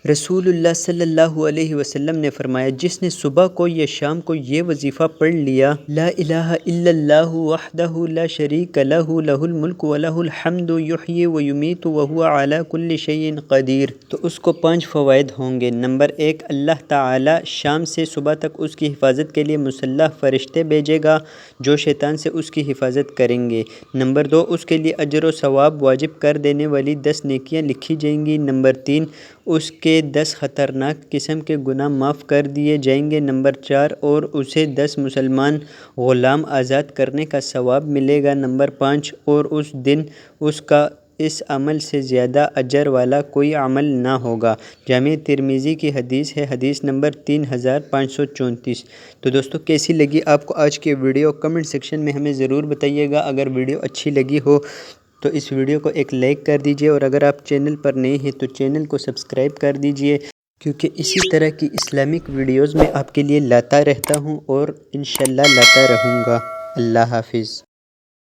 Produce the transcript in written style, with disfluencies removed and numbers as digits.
رسول اللہ صلی اللہ علیہ وسلم نے فرمایا، جس نے صبح کو یا شام کو یہ وظیفہ پڑھ لیا، لا الہ الا اللہ وحدہ لا شریک لہ لہ الملک ولہ الحمد یحیی ویمیت وہو علی کل شیء قدیر، تو اس کو 5 فوائد ہوں گے۔ نمبر 1، اللہ تعالی شام سے صبح تک اس کی حفاظت کے لیے مسلح فرشتے بھیجے گا جو شیطان سے اس کی حفاظت کریں گے۔ نمبر 2، اس کے لیے اجر و ثواب واجب کر دینے والی 10 نیکیاں لکھی جائیں گی۔ نمبر 3، اس کے 10 خطرناک قسم کے گناہ معاف کر دیے جائیں گے۔ نمبر 4، اور اسے 10 مسلمان غلام آزاد کرنے کا ثواب ملے گا۔ نمبر 5، اور اس دن اس کا اس عمل سے زیادہ اجر والا کوئی عمل نہ ہوگا۔ جامع ترمذی کی حدیث ہے، حدیث نمبر 3534۔ تو دوستو کیسی لگی آپ کو آج کی ویڈیو؟ کمنٹ سیکشن میں ہمیں ضرور بتائیے گا۔ اگر ویڈیو اچھی لگی ہو تو اس ویڈیو کو ایک لائک کر دیجئے، اور اگر آپ چینل پر نئے ہیں تو چینل کو سبسکرائب کر دیجئے، کیونکہ اسی طرح کی اسلامک ویڈیوز میں آپ کے لیے لاتا رہتا ہوں اور انشاءاللہ لاتا رہوں گا۔ اللہ حافظ۔